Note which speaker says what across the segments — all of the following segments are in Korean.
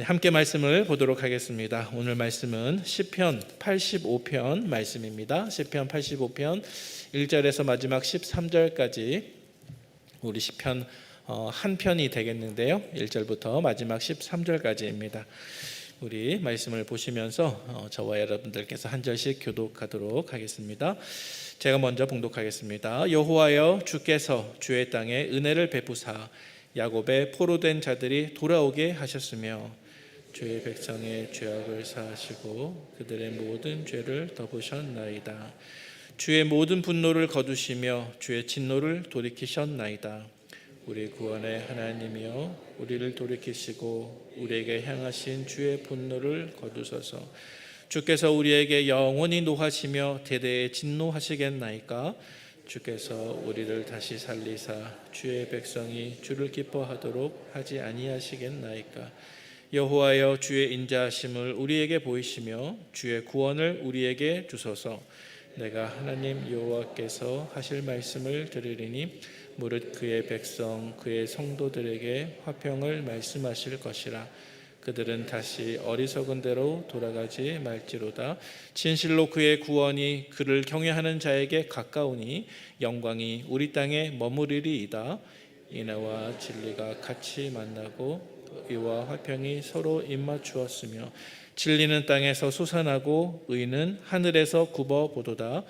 Speaker 1: 네, 함께 말씀을 보도록 하겠습니다. 오늘 말씀은 시편 85편 말씀입니다. 시편 85편 1절에서 마지막 13절까지 우리 시편 한 편이 되겠는데요. 1절부터 마지막 13절까지입니다. 우리 말씀을 보시면서 저와 여러분들께서 한 절씩 교독하도록 하겠습니다. 제가 먼저 봉독하겠습니다. 여호와여, 주께서 주의 땅에 은혜를 베푸사 야곱의 포로된 자들이 돌아오게 하셨으며 주의 백성의 죄악을 사하시고 그들의 모든 죄를 덮으셨나이다. 주의 모든 분노를 거두시며 주의 진노를 돌이키셨나이다. 우리 구원의 하나님이여, 우리를 돌이키시고 우리에게 향하신 주의 분노를 거두소서. 주께서 우리에게 영원히 노하시며 대대에 진노하시겠나이까? 주께서 우리를 다시 살리사 주의 백성이 주를 기뻐하도록 하지 아니하시겠나이까? 여호와여, 주의 인자하심을 우리에게 보이시며 주의 구원을 우리에게 주소서. 내가 하나님 여호와께서 하실 말씀을 들으리니 무릇 그의 백성 그의 성도들에게 화평을 말씀하실 것이라. 그들은 다시 어리석은 대로 돌아가지 말지로다. 진실로 그의 구원이 그를 경외하는 자에게 가까우니 영광이 우리 땅에 머무르리이다. 인애와 진리가 같이 만나고 의와 화평이 서로 입맞추었으며 진리는 땅에서 솟아나고 의는 하늘에서 굽어보도다.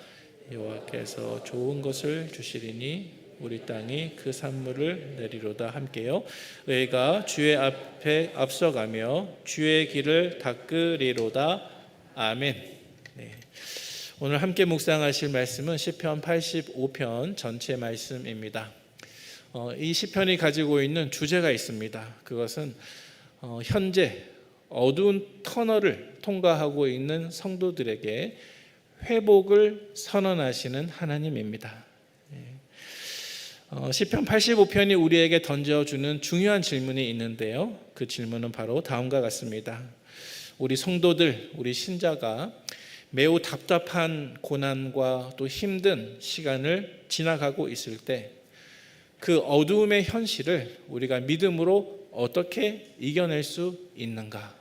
Speaker 1: 여호와께서 좋은 것을 주시리니 우리 땅이 그 산물을 내리로다. 함께요. 의가 주의 앞에 앞서가며 주의 길을 닦으리로다. 아멘. 네. 오늘 함께 묵상하실 말씀은 시편 85편 전체 말씀입니다. 이 시편이 가지고 있는 주제가 있습니다. 그것은 현재 어두운 터널을 통과하고 있는 성도들에게 회복을 선언하시는 하나님입니다. 시편 85편이 우리에게 던져주는 중요한 질문이 있는데요. 그 질문은 바로 다음과 같습니다. 우리 성도들, 우리 신자가 매우 답답한 고난과 또 힘든 시간을 지나가고 있을 때 그 어두움의 현실을 우리가 믿음으로 어떻게 이겨낼 수 있는가?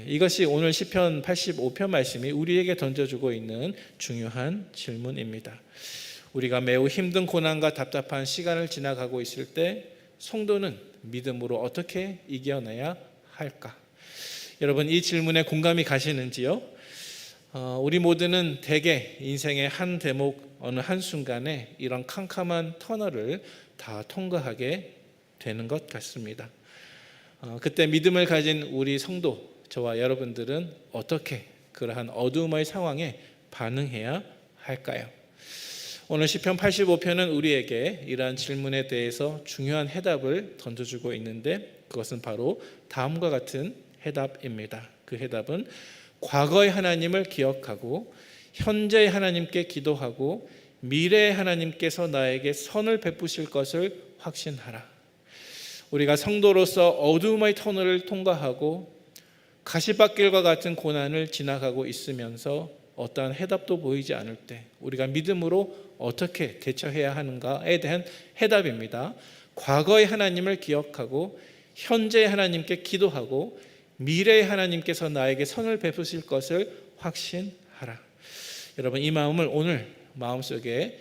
Speaker 1: 이것이 오늘 시편 85편 말씀이 우리에게 던져주고 있는 중요한 질문입니다. 우리가 매우 힘든 고난과 답답한 시간을 지나가고 있을 때 성도는 믿음으로 어떻게 이겨내야 할까? 여러분, 이 질문에 공감이 가시는지요? 우리 모두는 대개 인생의 한 대목 어느 한순간에 이런 캄캄한 터널을 다 통과하게 되는 것 같습니다. 그때 믿음을 가진 우리 성도, 저와 여러분들은 어떻게 그러한 어두움의 상황에 반응해야 할까요? 오늘 시편 85편은 우리에게 이러한 질문에 대해서 중요한 해답을 던져주고 있는데 그것은 바로 다음과 같은 해답입니다. 그 해답은 과거의 하나님을 기억하고 현재의 하나님께 기도하고 미래의 하나님께서 나에게 선을 베푸실 것을 확신하라. 우리가 성도로서 어두움의 터널을 통과하고 가시밭길과 같은 고난을 지나가고 있으면서 어떠한 해답도 보이지 않을 때 우리가 믿음으로 어떻게 대처해야 하는가에 대한 해답입니다. 과거의 하나님을 기억하고 현재의 하나님께 기도하고 미래의 하나님께서 나에게 선을 베푸실 것을 확신하라. 여러분, 이 마음을 오늘 마음속에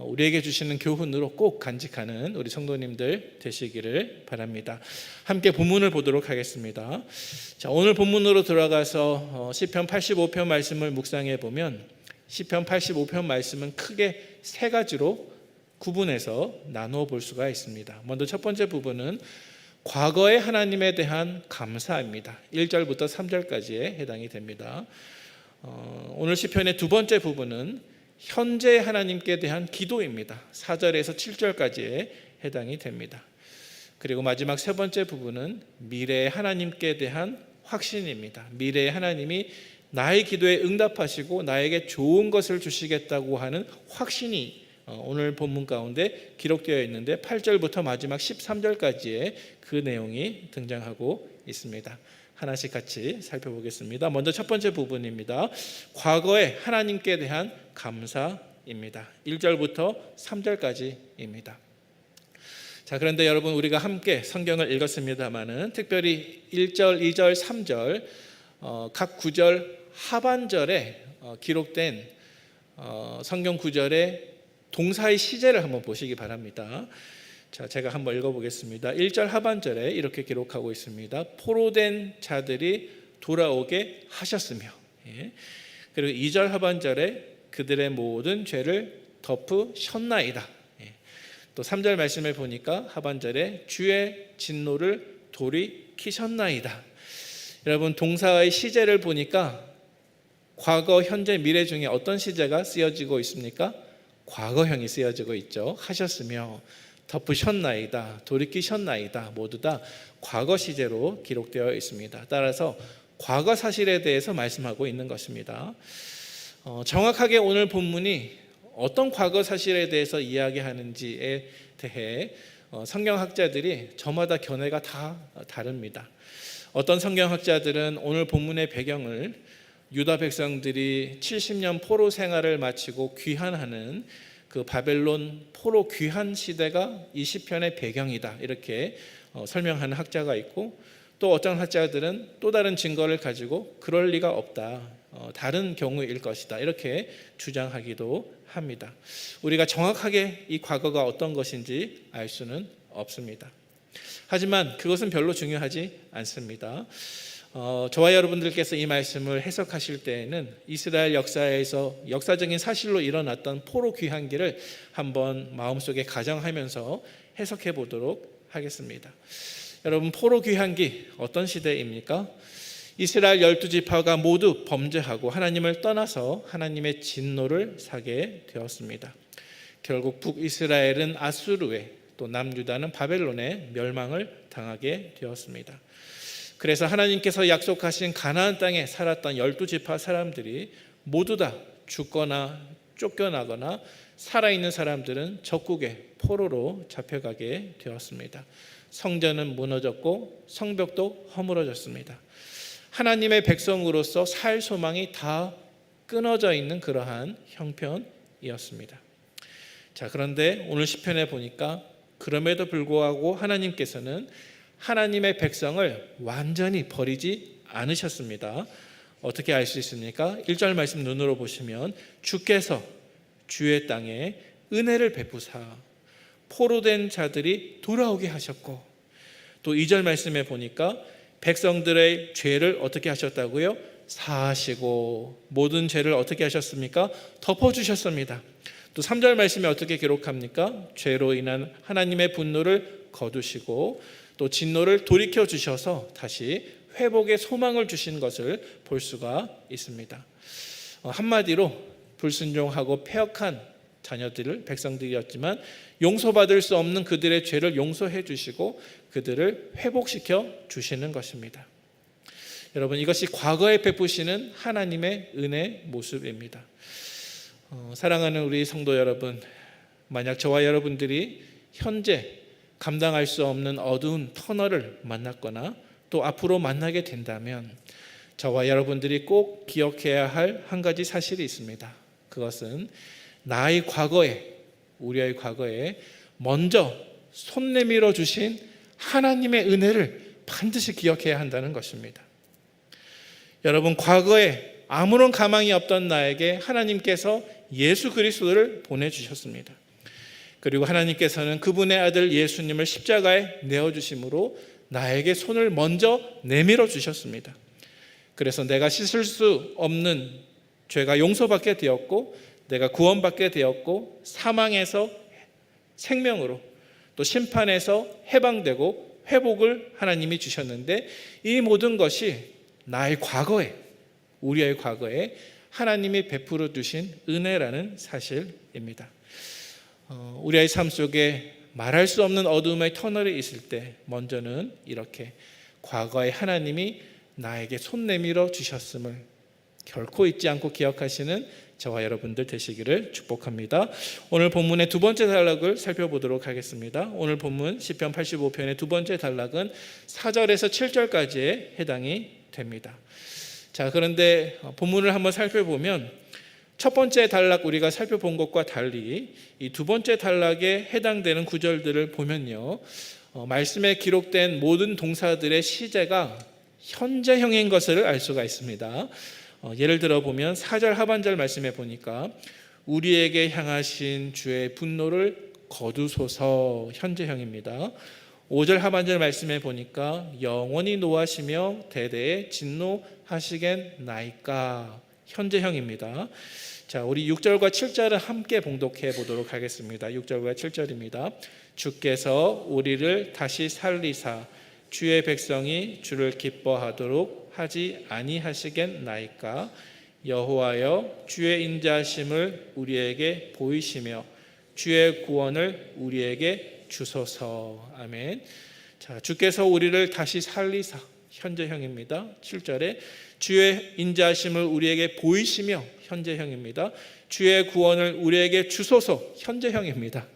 Speaker 1: 우리에게 주시는 교훈으로 꼭 간직하는 우리 성도님들 되시기를 바랍니다. 함께 본문을 보도록 하겠습니다. 자, 오늘 본문으로 들어가서 시편 85편 말씀을 묵상해 보면 시편 85편 말씀은 크게 세 가지로 구분해서 나누어 볼 수가 있습니다. 먼저 첫 번째 부분은 과거의 하나님에 대한 감사입니다. 1절부터 3절까지에 해당이 됩니다. 오늘 시편의 두 번째 부분은 현재의 하나님께 대한 기도입니다. 4절에서 7절까지에 해당이 됩니다. 그리고 마지막 세 번째 부분은 미래의 하나님께 대한 확신입니다. 미래의 하나님이 나의 기도에 응답하시고 나에게 좋은 것을 주시겠다고 하는 확신이 오늘 본문 가운데 기록되어 있는데 8절부터 마지막 13절까지의 그 내용이 등장하고 있습니다. 하나씩 같이 살펴보겠습니다. 먼저 첫 번째 부분입니다. 과거에 하나님께 대한 감사입니다. 1절부터 3절까지입니다. 자, 그런데 여러분, 우리가 함께 성경을 읽었습니다마는 특별히 1절, 2절, 3절 각 구절 하반절에 기록된 성경 구절의 동사의 시제를 한번 보시기 바랍니다. 자, 제가 한번 읽어보겠습니다. 1절 하반절에 이렇게 기록하고 있습니다. 포로된 자들이 돌아오게 하셨으며, 그리고 2절 하반절에 그들의 모든 죄를 덮으셨나이다. 또 3절 말씀을 보니까 하반절에 주의 진노를 돌이키셨나이다. 여러분, 동사의 시제를 보니까 과거, 현재, 미래 중에 어떤 시제가 쓰여지고 있습니까? 과거형이 쓰여지고 있죠. 하셨으며, 덮으셨나이다, 돌이키셨나이다, 모두 다 과거 시제로 기록되어 있습니다. 따라서 과거 사실에 대해서 말씀하고 있는 것입니다. 정확하게 오늘 본문이 어떤 과거 사실에 대해서 이야기하는지에 대해 성경학자들이 저마다 견해가 다 다릅니다. 어떤 성경학자들은 오늘 본문의 배경을 유다 백성들이 70년 포로 생활을 마치고 귀환하는 그 바벨론 포로 귀환 시대가 이 시편의 배경이다, 이렇게 설명하는 학자가 있고, 또 어떤 학자들은 또 다른 증거를 가지고 그럴 리가 없다, 다른 경우일 것이다, 이렇게 주장하기도 합니다. 우리가 정확하게 이 과거가 어떤 것인지 알 수는 없습니다. 하지만 그것은 별로 중요하지 않습니다. 저와 여러분들께서 이 말씀을 해석하실 때에는 이스라엘 역사에서 역사적인 사실로 일어났던 포로 귀환기를 한번 마음속에 가정하면서 해석해 보도록 하겠습니다. 여러분, 포로 귀환기 어떤 시대입니까? 이스라엘 12지파가 모두 범죄하고 하나님을 떠나서 하나님의 진노를 사게 되었습니다. 결국 북이스라엘은 아수르에, 또 남유다는 바벨론에 멸망을 당하게 되었습니다. 그래서 하나님께서 약속하신 가나안 땅에 살았던 12지파 사람들이 모두 다 죽거나 쫓겨나거나 살아있는 사람들은 적국의 포로로 잡혀가게 되었습니다. 성전은 무너졌고 성벽도 허물어졌습니다. 하나님의 백성으로서 살 소망이 다 끊어져 있는 그러한 형편이었습니다. 자, 그런데 오늘 시편에 보니까 그럼에도 불구하고 하나님께서는 하나님의 백성을 완전히 버리지 않으셨습니다. 어떻게 알 수 있습니까? 1절 말씀 눈으로 보시면 주께서 주의 땅에 은혜를 베푸사 포로된 자들이 돌아오게 하셨고, 또 2절 말씀에 보니까 백성들의 죄를 어떻게 하셨다고요? 사하시고 모든 죄를 어떻게 하셨습니까? 덮어주셨습니다. 또 3절 말씀에 어떻게 기록합니까? 죄로 인한 하나님의 분노를 거두시고 또 진노를 돌이켜 주셔서 다시 회복의 소망을 주신 것을 볼 수가 있습니다. 한마디로 불순종하고 패역한 자녀들을, 백성들이었지만 용서받을 수 없는 그들의 죄를 용서해 주시고 그들을 회복시켜 주시는 것입니다. 여러분, 이것이 과거에 베푸시는 하나님의 은혜 모습입니다. 사랑하는 우리 성도 여러분, 만약 저와 여러분들이 현재 감당할 수 없는 어두운 터널을 만났거나 또 앞으로 만나게 된다면 저와 여러분들이 꼭 기억해야 할 한 가지 사실이 있습니다. 그것은 나의 과거에, 우리의 과거에 먼저 손 내밀어 주신 하나님의 은혜를 반드시 기억해야 한다는 것입니다. 여러분, 과거에 아무런 가망이 없던 나에게 하나님께서 예수 그리스도를 보내주셨습니다. 그리고 하나님께서는 그분의 아들 예수님을 십자가에 내어주심으로 나에게 손을 먼저 내밀어 주셨습니다. 그래서 내가 씻을 수 없는 죄가 용서받게 되었고, 내가 구원받게 되었고, 사망에서 생명으로, 또 심판에서 해방되고 회복을 하나님이 주셨는데, 이 모든 것이 나의 과거에, 우리의 과거에 하나님이 베풀어 주신 은혜라는 사실입니다. 우리의 삶 속에 말할 수 없는 어둠의 터널이 있을 때 먼저는 이렇게 과거에 하나님이 나에게 손 내밀어 주셨음을 결코 잊지 않고 기억하시는 저와 여러분들 되시기를 축복합니다. 오늘 본문의 두 번째 단락을 살펴보도록 하겠습니다. 오늘 본문 시편 85편의 두 번째 단락은 4절에서 7절까지에 해당이 됩니다. 자, 그런데 본문을 한번 살펴보면 첫 번째 단락 우리가 살펴본 것과 달리 이 두 번째 단락에 해당되는 구절들을 보면요, 말씀에 기록된 모든 동사들의 시제가 현재형인 것을 알 수가 있습니다. 예를 들어 보면 4절 하반절 말씀에 보니까 우리에게 향하신 주의 분노를 거두소서, 현재형입니다. 5절 하반절 말씀에 보니까 영원히 노하시며 대대에 진노하시겠나이까, 현재형입니다. 자, 우리 6절과 7절을 함께 봉독해 보도록 하겠습니다. 6절과 7절입니다. 주께서 우리를 다시 살리사 주의 백성이 주를 기뻐하도록 하지 아니하시겠나이까. 여호와여, 주의 인자하심을 우리에게 보이시며 주의 구원을 우리에게 주소서. 아멘. 자, 주께서 우리를 다시 살리사, 현재형입니다. 7절에 주의 인자하심을 우리에게 보이시며, 현재형입니다. 주의 구원을 우리에게 주소서, 현재형입니다.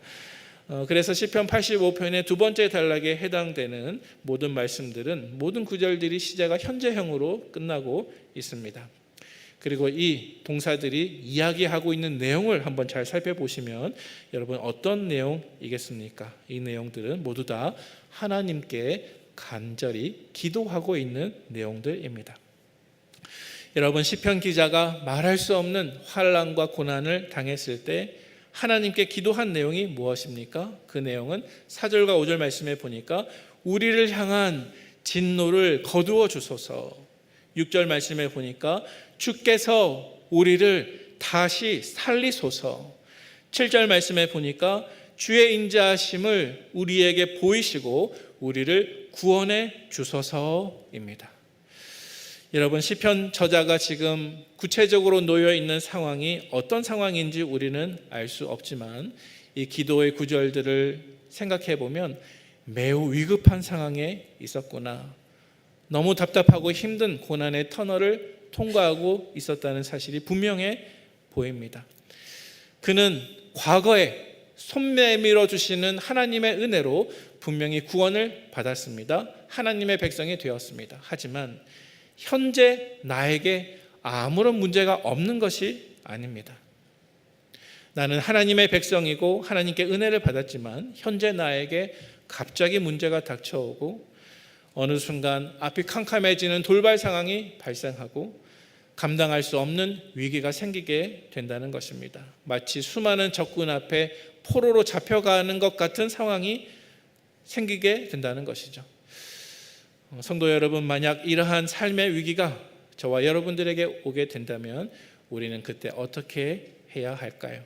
Speaker 1: 그래서 시편 85편의 두 번째 단락에 해당되는 모든 말씀들은, 모든 구절들이 시제가 현재형으로 끝나고 있습니다. 그리고 이 동사들이 이야기하고 있는 내용을 한번 잘 살펴보시면 여러분 어떤 내용이겠습니까? 이 내용들은 모두 다 하나님께 간절히 기도하고 있는 내용들입니다. 여러분, 시편 기자가 말할 수 없는 환난과 고난을 당했을 때 하나님께 기도한 내용이 무엇입니까? 그 내용은 4절과 5절 말씀에 보니까 우리를 향한 진노를 거두어 주소서. 6절 말씀에 보니까 주께서 우리를 다시 살리소서. 7절 말씀에 보니까 주의 인자하심을 우리에게 보이시고 우리를 구원해 주소서입니다. 여러분, 시편 저자가 지금 구체적으로 놓여 있는 상황이 어떤 상황인지 우리는 알 수 없지만 이 기도의 구절들을 생각해 보면 매우 위급한 상황에 있었구나, 너무 답답하고 힘든 고난의 터널을 통과하고 있었다는 사실이 분명해 보입니다. 그는 과거에 손 내밀어 주시는 하나님의 은혜로 분명히 구원을 받았습니다. 하나님의 백성이 되었습니다. 하지만 현재 나에게 아무런 문제가 없는 것이 아닙니다. 나는 하나님의 백성이고 하나님께 은혜를 받았지만 현재 나에게 갑자기 문제가 닥쳐오고 어느 순간 앞이 캄캄해지는 돌발 상황이 발생하고 감당할 수 없는 위기가 생기게 된다는 것입니다. 마치 수많은 적군 앞에 포로로 잡혀가는 것 같은 상황이 생기게 된다는 것이죠. 성도 여러분, 만약 이러한 삶의 위기가 저와 여러분들에게 오게 된다면 우리는 그때 어떻게 해야 할까요?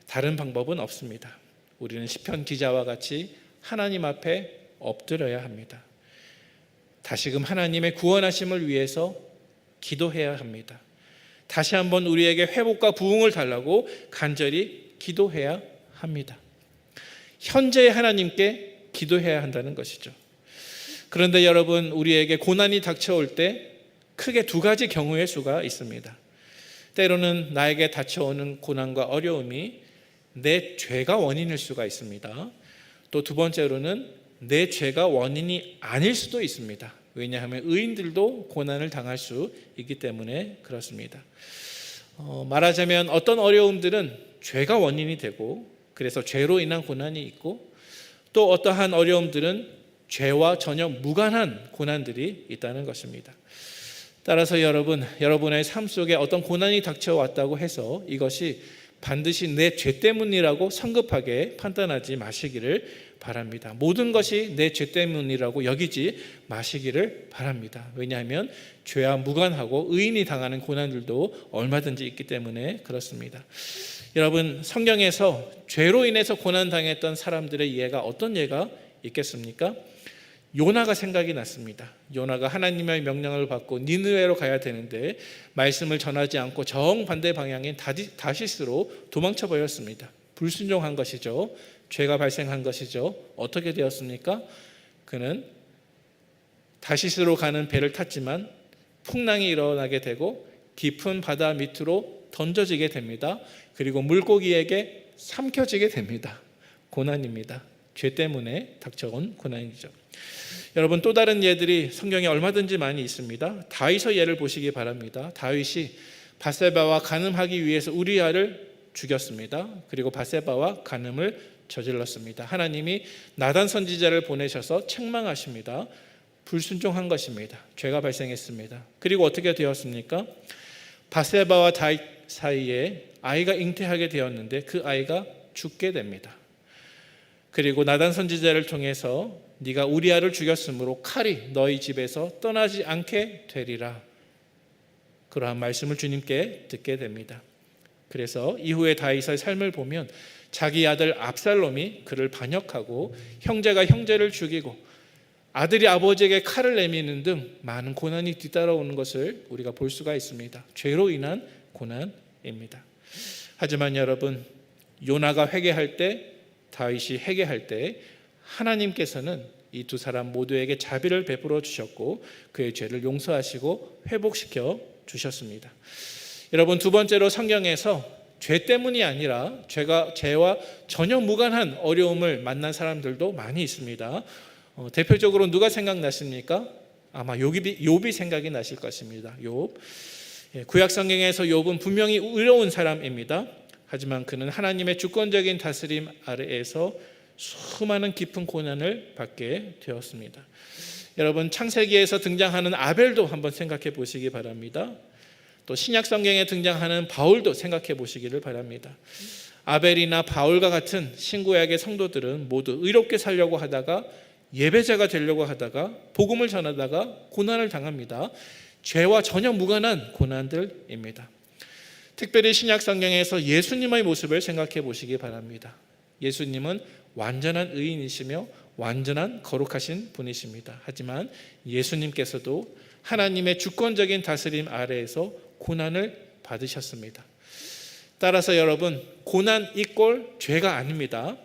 Speaker 1: 다른 방법은 없습니다. 우리는 시편 기자와 같이 하나님 앞에 엎드려야 합니다. 다시금 하나님의 구원하심을 위해서 기도해야 합니다. 다시 한번 우리에게 회복과 부흥을 달라고 간절히 기도해야 합니다. 현재의 하나님께 기도해야 한다는 것이죠. 그런데 여러분, 우리에게 고난이 닥쳐올 때 크게 두 가지 경우의 수가 있습니다. 때로는 나에게 닥쳐오는 고난과 어려움이 내 죄가 원인일 수가 있습니다. 또 두 번째로는 내 죄가 원인이 아닐 수도 있습니다. 왜냐하면 의인들도 고난을 당할 수 있기 때문에 그렇습니다. 말하자면 어떤 어려움들은 죄가 원인이 되고 그래서 죄로 인한 고난이 있고, 또 어떠한 어려움들은 죄와 전혀 무관한 고난들이 있다는 것입니다. 따라서 여러분의 삶 속에 어떤 고난이 닥쳐왔다고 해서 이것이 반드시 내 죄 때문이라고 성급하게 판단하지 마시기를 바랍니다. 모든 것이 내 죄 때문이라고 여기지 마시기를 바랍니다. 왜냐하면 죄와 무관하고 의인이 당하는 고난들도 얼마든지 있기 때문에 그렇습니다. 여러분, 성경에서 죄로 인해서 고난당했던 사람들의 예가 어떤 예가 있겠습니까? 요나가 생각이 났습니다. 요나가 하나님의 명령을 받고 니느웨로 가야 되는데 말씀을 전하지 않고 정반대 방향인 다시스로 도망쳐 버렸습니다. 불순종한 것이죠. 죄가 발생한 것이죠. 어떻게 되었습니까? 그는 다시스로 가는 배를 탔지만 풍랑이 일어나게 되고 깊은 바다 밑으로 던져지게 됩니다. 그리고 물고기에게 삼켜지게 됩니다. 고난입니다. 죄 때문에 닥쳐온 고난이죠. 여러분, 또 다른 예들이 성경에 얼마든지 많이 있습니다. 다윗의 예를 보시기 바랍니다. 다윗이 밧세바와 간음하기 위해서 우리아를 죽였습니다. 그리고 밧세바와 간음을 저질렀습니다. 하나님이 나단 선지자를 보내셔서 책망하십니다. 불순종한 것입니다. 죄가 발생했습니다. 그리고 어떻게 되었습니까? 밧세바와 다윗 사이에 아이가 잉태하게 되었는데 그 아이가 죽게 됩니다. 그리고 나단 선지자를 통해서 네가 우리아를 죽였으므로 칼이 너희 집에서 떠나지 않게 되리라. 그러한 말씀을 주님께 듣게 됩니다. 그래서 이후에 다윗의 삶을 보면 자기 아들 압살롬이 그를 반역하고 형제가 형제를 죽이고 아들이 아버지에게 칼을 내미는 등 많은 고난이 뒤따라오는 것을 우리가 볼 수가 있습니다. 죄로 인한 고난입니다. 하지만 여러분, 요나가 회개할 때, 다윗이 회개할 때 하나님께서는 이 두 사람 모두에게 자비를 베풀어 주셨고 그의 죄를 용서하시고 회복시켜 주셨습니다. 여러분, 두 번째로 성경에서 죄 때문이 아니라 죄와 전혀 무관한 어려움을 만난 사람들도 많이 있습니다. 대표적으로 누가 생각나십니까? 아마 욥이 생각이 나실 것입니다. 욥. 구약 성경에서 욥은 분명히 의로운 사람입니다. 하지만 그는 하나님의 주권적인 다스림 아래에서 수많은 깊은 고난을 받게 되었습니다. 여러분, 창세기에서 등장하는 아벨도 한번 생각해 보시기 바랍니다. 또 신약 성경에 등장하는 바울도 생각해 보시기를 바랍니다. 아벨이나 바울과 같은 신구약의 성도들은 모두 의롭게 살려고 하다가 예배자가 되려고 하다가 복음을 전하다가 고난을 당합니다. 죄와 전혀 무관한 고난들입니다. 특별히 신약 성경에서 예수님의 모습을 생각해 보시기 바랍니다. 예수님은 완전한 의인이시며 완전한 거룩하신 분이십니다. 하지만 예수님께서도 하나님의 주권적인 다스림 아래에서 고난을 받으셨습니다. 따라서 여러분, 고난 이꼴 죄가 아닙니다.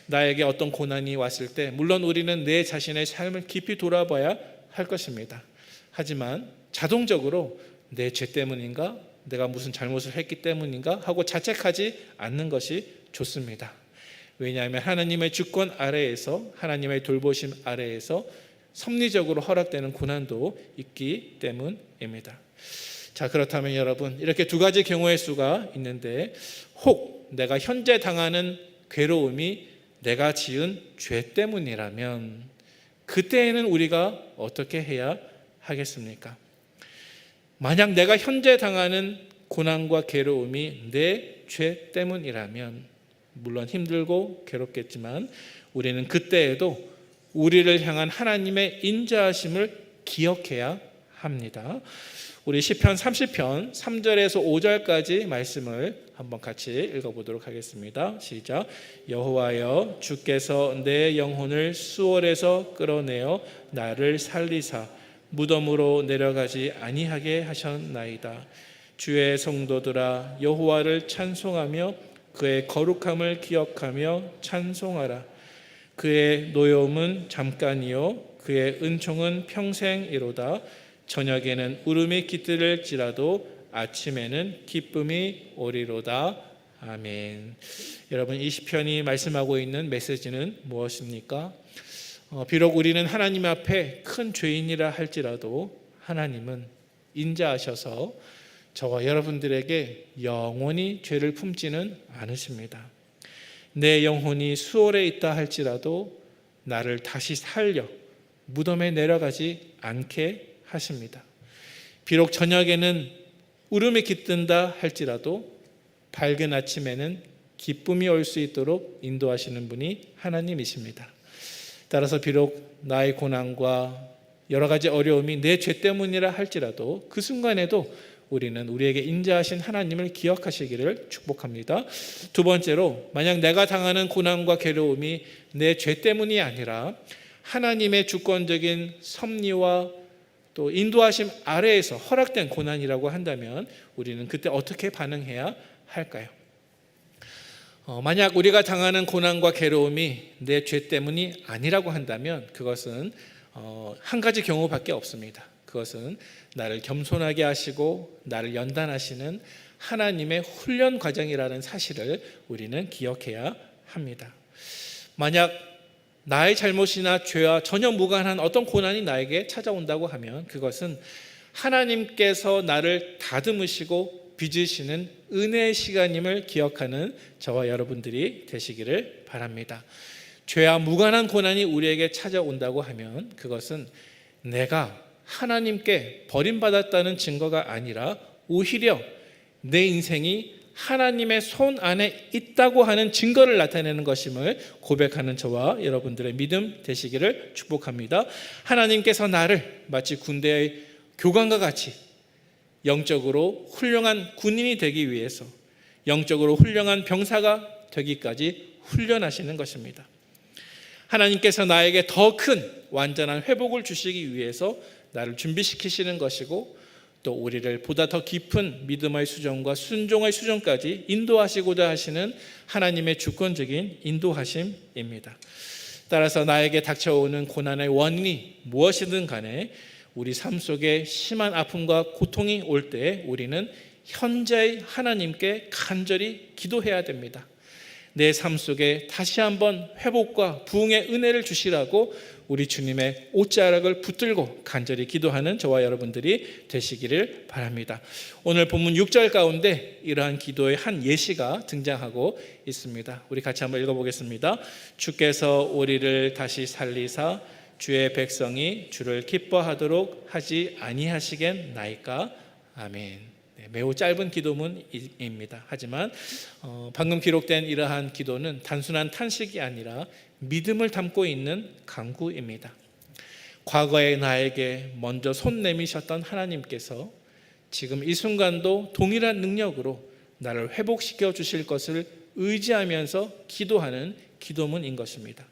Speaker 1: 나에게 어떤 고난이 왔을 때 물론 우리는 내 자신의 삶을 깊이 돌아봐야 할 것입니다. 하지만 자동적으로 내 죄 때문인가? 내가 무슨 잘못을 했기 때문인가? 하고 자책하지 않는 것이 좋습니다. 왜냐하면 하나님의 주권 아래에서, 하나님의 돌보심 아래에서 섭리적으로 허락되는 고난도 있기 때문입니다. 자, 그렇다면 여러분, 이렇게 두 가지 경우의 수가 있는데 혹 내가 현재 당하는 괴로움이 내가 지은 죄 때문이라면 그때에는 우리가 어떻게 해야 하겠습니까? 만약 내가 현재 당하는 고난과 괴로움이 내 죄 때문이라면 물론 힘들고 괴롭겠지만 우리는 그때에도 우리를 향한 하나님의 인자하심을 기억해야 합니다. 우리 시편 30편 3절에서 5절까지 말씀을 한번 같이 읽어보도록 하겠습니다. 시작. 여호와여, 주께서 내 영혼을 수월에서 끌어내어 나를 살리사 무덤으로 내려가지 아니하게 하셨나이다. 주의 성도들아, 여호와를 찬송하며 그의 거룩함을 기억하며 찬송하라. 그의 노여움은 잠깐이요 그의 은총은 평생이로다. 저녁에는 울음이 깃들을지라도 아침에는 기쁨이 오리로다. 아멘. 여러분, 이 시편이 말씀하고 있는 메시지는 무엇입니까? 비록 우리는 하나님 앞에 큰 죄인이라 할지라도 하나님은 인자하셔서 저와 여러분들에게 영원히 죄를 품지는 않으십니다. 내 영혼이 수월에 있다 할지라도 나를 다시 살려 무덤에 내려가지 않게 하십니다. 비록 저녁에는 울음이 깃든다 할지라도 밝은 아침에는 기쁨이 올 수 있도록 인도하시는 분이 하나님이십니다. 따라서 비록 나의 고난과 여러 가지 어려움이 내 죄 때문이라 할지라도 그 순간에도 우리는 우리에게 인자하신 하나님을 기억하시기를 축복합니다. 두 번째로, 만약 내가 당하는 고난과 괴로움이 내 죄 때문이 아니라 하나님의 주권적인 섭리와 또 인도하심 아래에서 허락된 고난이라고 한다면 우리는 그때 어떻게 반응해야 할까요? 만약 우리가 당하는 고난과 괴로움이 내 죄 때문이 아니라고 한다면 그것은 한 가지 경우밖에 없습니다. 그것은 나를 겸손하게 하시고 나를 연단하시는 하나님의 훈련 과정이라는 사실을 우리는 기억해야 합니다. 만약 나의 잘못이나 죄와 전혀 무관한 어떤 고난이 나에게 찾아온다고 하면 그것은 하나님께서 나를 다듬으시고 빚으시는 은혜의 시간임을 기억하는 저와 여러분들이 되시기를 바랍니다. 죄와 무관한 고난이 우리에게 찾아온다고 하면 그것은 내가 하나님께 버림받았다는 증거가 아니라 오히려 내 인생이 하나님의 손 안에 있다고 하는 증거를 나타내는 것임을 고백하는 저와 여러분들의 믿음 되시기를 축복합니다. 하나님께서 나를 마치 군대의 교관과 같이 영적으로 훌륭한 군인이 되기 위해서, 영적으로 훌륭한 병사가 되기까지 훈련하시는 것입니다. 하나님께서 나에게 더 큰 완전한 회복을 주시기 위해서 나를 준비시키시는 것이고, 또 우리를 보다 더 깊은 믿음의 수준과 순종의 수준까지 인도하시고자 하시는 하나님의 주권적인 인도하심입니다. 따라서 나에게 닥쳐오는 고난의 원인이 무엇이든 간에 우리 삶 속에 심한 아픔과 고통이 올 때 우리는 현재의 하나님께 간절히 기도해야 됩니다. 내 삶 속에 다시 한번 회복과 부흥의 은혜를 주시라고 우리 주님의 옷자락을 붙들고 간절히 기도하는 저와 여러분들이 되시기를 바랍니다. 오늘 본문 6절 가운데 이러한 기도의 한 예시가 등장하고 있습니다. 우리 같이 한번 읽어보겠습니다. 주께서 우리를 다시 살리사 주의 백성이 주를 기뻐하도록 하지 아니하시겠나이까. 아멘. 매우 짧은 기도문입니다. 하지만 방금 기록된 이러한 기도는 단순한 탄식이 아니라 믿음을 담고 있는 간구입니다. 과거에 나에게 먼저 손 내미셨던 하나님께서 지금 이 순간도 동일한 능력으로 나를 회복시켜 주실 것을 의지하면서 기도하는 기도문인 것입니다.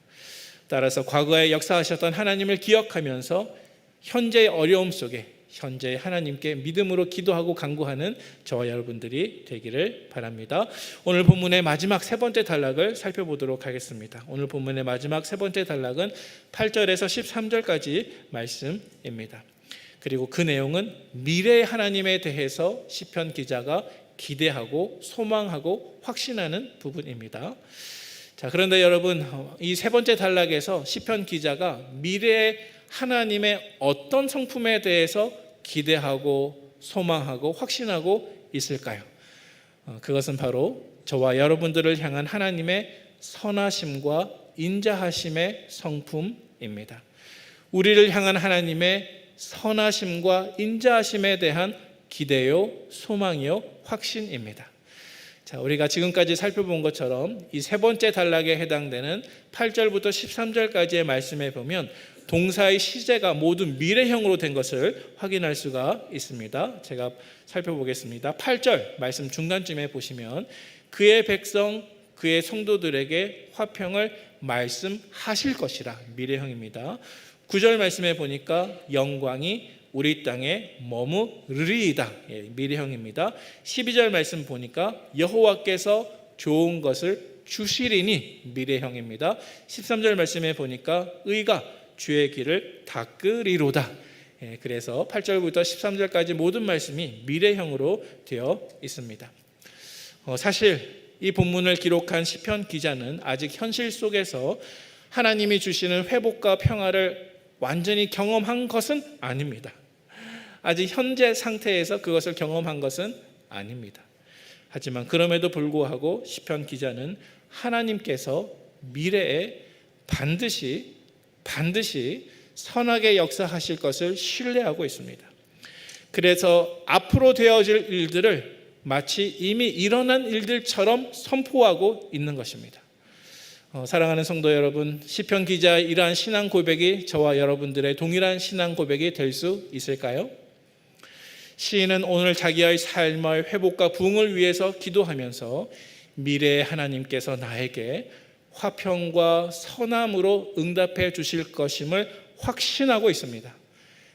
Speaker 1: 따라서 과거에 역사하셨던 하나님을 기억하면서 현재의 어려움 속에 현재 하나님께 믿음으로 기도하고 간구하는 저와 여러분들이 되기를 바랍니다. 오늘 본문의 마지막 세 번째 단락을 살펴보도록 하겠습니다. 오늘 본문의 마지막 세 번째 단락은 8절에서 13절까지 말씀입니다. 그리고 그 내용은 미래의 하나님에 대해서 시편 기자가 기대하고 소망하고 확신하는 부분입니다. 자, 그런데 여러분, 이 세 번째 단락에서 시편 기자가 미래의 하나님의 어떤 성품에 대해서 기대하고 소망하고 확신하고 있을까요? 그것은 바로 저와 여러분들을 향한 하나님의 선하심과 인자하심의 성품입니다. 우리를 향한 하나님의 선하심과 인자하심에 대한 기대요, 소망이요, 확신입니다. 자, 우리가 지금까지 살펴본 것처럼 이 세 번째 단락에 해당되는 8절부터 13절까지의 말씀에 보면 동사의 시제가 모두 미래형으로 된 것을 확인할 수가 있습니다. 제가 살펴보겠습니다. 8절 말씀 중간쯤에 보시면 그의 백성, 그의 성도들에게 화평을 말씀하실 것이라, 미래형입니다. 9절 말씀에 보니까 영광이 우리 땅에 머무르리이다, 미래형입니다. 12절 말씀 보니까 여호와께서 좋은 것을 주시리니, 미래형입니다. 13절 말씀에 보니까 의가 주의 길을 닦으리로다. 그래서 8절부터 13절까지 모든 말씀이 미래형으로 되어 있습니다. 사실 이 본문을 기록한 시편 기자는 아직 현실 속에서 하나님이 주시는 회복과 평화를 완전히 경험한 것은 아닙니다. 아직 현재 상태에서 그것을 경험한 것은 아닙니다. 하지만 그럼에도 불구하고 시편 기자는 하나님께서 미래에 반드시 선하게 역사하실 것을 신뢰하고 있습니다. 그래서 앞으로 되어질 일들을 마치 이미 일어난 일들처럼 선포하고 있는 것입니다. 사랑하는 성도 여러분, 시편 기자의 이러한 신앙 고백이 저와 여러분들의 동일한 신앙 고백이 될 수 있을까요? 시인은 오늘 자기의 삶의 회복과 부흥을 위해서 기도하면서 미래의 하나님께서 나에게 화평과 선함으로 응답해 주실 것임을 확신하고 있습니다.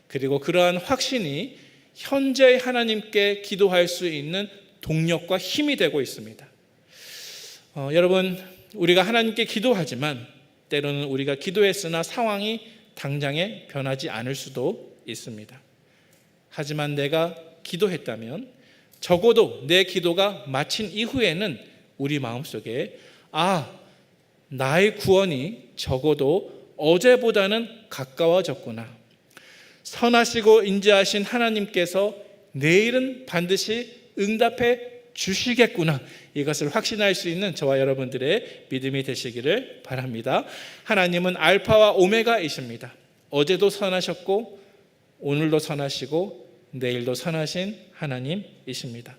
Speaker 1: 그리고 그러한 확신이 현재의 하나님께 기도할 수 있는 동력과 힘이 되고 있습니다. 여러분, 우리가 하나님께 기도하지만 때로는 우리가 기도했으나 상황이 당장에 변하지 않을 수도 있습니다. 하지만 내가 기도했다면 적어도 내 기도가 마친 이후에는 우리 마음속에 나의 구원이 적어도 어제보다는 가까워졌구나. 선하시고 인자하신 하나님께서 내일은 반드시 응답해 주시겠구나, 이것을 확신할 수 있는 저와 여러분들의 믿음이 되시기를 바랍니다. 하나님은 알파와 오메가이십니다. 어제도 선하셨고 오늘도 선하시고 내일도 선하신 하나님이십니다.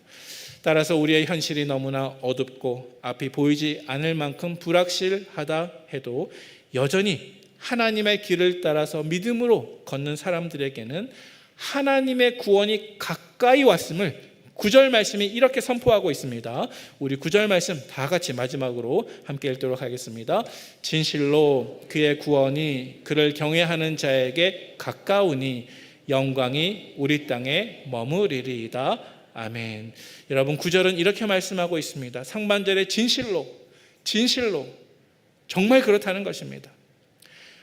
Speaker 1: 따라서 우리의 현실이 너무나 어둡고 앞이 보이지 않을 만큼 불확실하다 해도 여전히 하나님의 길을 따라서 믿음으로 걷는 사람들에게는 하나님의 구원이 가까이 왔음을 9절 말씀이 이렇게 선포하고 있습니다. 우리 9절 말씀 다 같이 마지막으로 함께 읽도록 하겠습니다. 진실로 그의 구원이 그를 경외하는 자에게 가까우니 영광이 우리 땅에 머무리리이다. 아멘. 여러분, 9절은 이렇게 말씀하고 있습니다. 상반절에 진실로 정말 그렇다는 것입니다.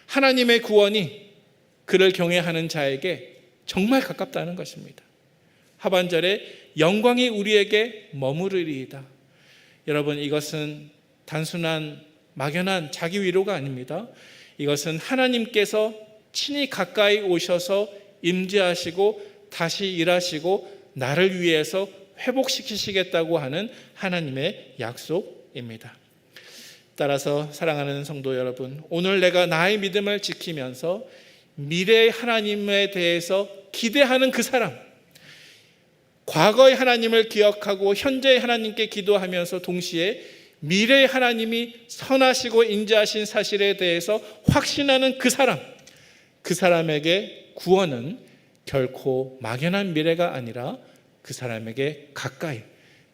Speaker 1: 하나님의 구원이 그를 경외하는 자에게 정말 가깝다는 것입니다. 하반절에 영광이 우리에게 머무르리이다. 여러분, 이것은 단순한 막연한 자기 위로가 아닙니다. 이것은 하나님께서 친히 가까이 오셔서 임재하시고 다시 일하시고 나를 위해서 회복시키시겠다고 하는 하나님의 약속입니다. 따라서 사랑하는 성도 여러분, 오늘 내가 나의 믿음을 지키면서 미래의 하나님에 대해서 기대하는 그 사람, 과거의 하나님을 기억하고 현재의 하나님께 기도하면서 동시에 미래의 하나님이 선하시고 인자하신 사실에 대해서 확신하는 그 사람, 그 사람에게 구원은 결코 막연한 미래가 아니라 그 사람에게 가까이,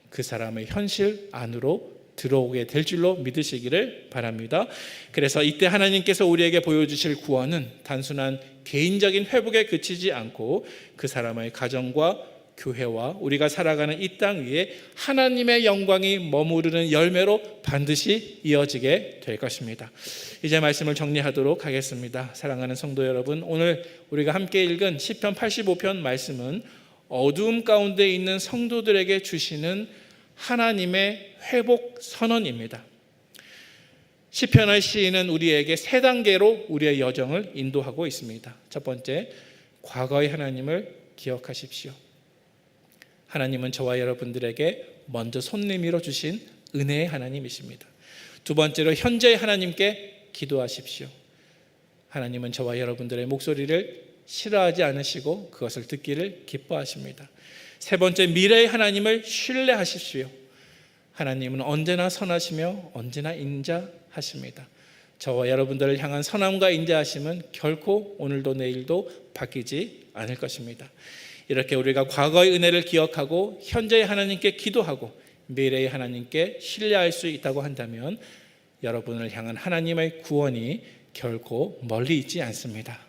Speaker 1: 그 사람의 현실 안으로 들어오게 될 줄로 믿으시기를 바랍니다. 그래서 이때 하나님께서 우리에게 보여주실 구원은 단순한 개인적인 회복에 그치지 않고 그 사람의 가정과 교회와 우리가 살아가는 이 땅 위에 하나님의 영광이 머무르는 열매로 반드시 이어지게 될 것입니다. 이제 말씀을 정리하도록 하겠습니다. 사랑하는 성도 여러분, 오늘 우리가 함께 읽은 시편 85편 말씀은 어두움 가운데 있는 성도들에게 주시는 하나님의 회복 선언입니다. 시편의 시인은 우리에게 세 단계로 우리의 여정을 인도하고 있습니다. 첫 번째, 과거의 하나님을 기억하십시오. 하나님은 저와 여러분들에게 먼저 손내밀어 주신 은혜의 하나님이십니다. 두 번째로, 현재의 하나님께 기도하십시오. 하나님은 저와 여러분들의 목소리를 싫어하지 않으시고 그것을 듣기를 기뻐하십니다. 세 번째, 미래의 하나님을 신뢰하십시오. 하나님은 언제나 선하시며 언제나 인자하십니다. 저와 여러분들을 향한 선함과 인자하심은 결코 오늘도 내일도 바뀌지 않을 것입니다. 이렇게 우리가 과거의 은혜를 기억하고 현재의 하나님께 기도하고 미래의 하나님께 신뢰할 수 있다고 한다면 여러분을 향한 하나님의 구원이 결코 멀리 있지 않습니다.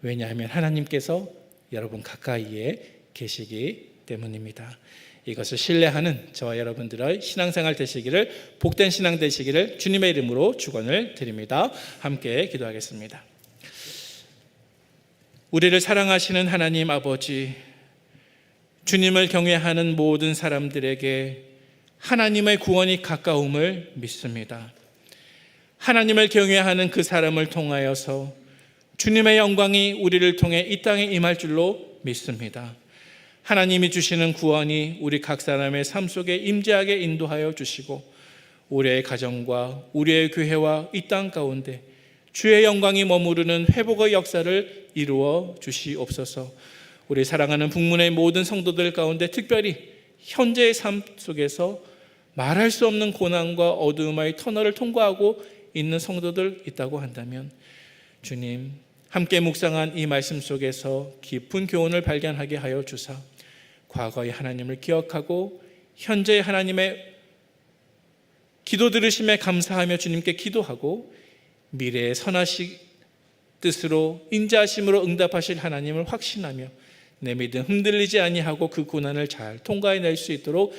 Speaker 1: 왜냐하면 하나님께서 여러분 가까이에 계시기 때문입니다. 이것을 신뢰하는 저와 여러분들의 신앙생활 되시기를, 복된 신앙 되시기를 주님의 이름으로 축원을 드립니다. 함께 기도하겠습니다. 우리를 사랑하시는 하나님 아버지, 주님을 경외하는 모든 사람들에게 하나님의 구원이 가까움을 믿습니다. 하나님을 경외하는 그 사람을 통하여서 주님의 영광이 우리를 통해 이 땅에 임할 줄로 믿습니다. 하나님이 주시는 구원이 우리 각 사람의 삶 속에 임재하게 인도하여 주시고 우리의 가정과 우리의 교회와 이 땅 가운데 주의 영광이 머무르는 회복의 역사를 이루어 주시옵소서. 우리 사랑하는 북문의 모든 성도들 가운데 특별히 현재의 삶 속에서 말할 수 없는 고난과 어두움의 터널을 통과하고 있는 성도들 있다고 한다면 주님, 함께 묵상한 이 말씀 속에서 깊은 교훈을 발견하게 하여 주사 과거의 하나님을 기억하고 현재의 하나님의 기도 들으심에 감사하며 주님께 기도하고 미래의 선하신 뜻으로 인자하심으로 응답하실 하나님을 확신하며 내 믿음 흔들리지 아니하고 그 고난을 잘 통과해낼 수 있도록,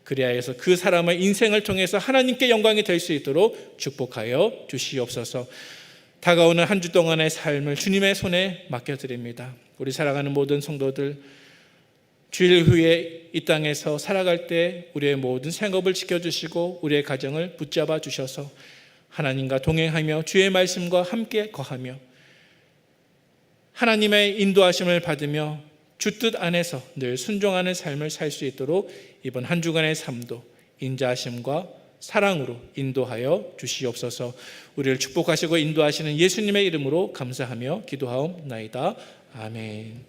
Speaker 1: 그리하여서 그 사람의 인생을 통해서 하나님께 영광이 될 수 있도록 축복하여 주시옵소서. 다가오는 한 주 동안의 삶을 주님의 손에 맡겨드립니다. 우리 사랑하는 모든 성도들, 주일 후에 이 땅에서 살아갈 때 우리의 모든 생업을 지켜주시고 우리의 가정을 붙잡아 주셔서 하나님과 동행하며 주의 말씀과 함께 거하며 하나님의 인도하심을 받으며 주 뜻 안에서 늘 순종하는 삶을 살 수 있도록 이번 한 주간의 삶도 인자하심과 사랑으로 인도하여 주시옵소서. 우리를 축복하시고 인도하시는 예수님의 이름으로 감사하며 기도하옵나이다. 아멘.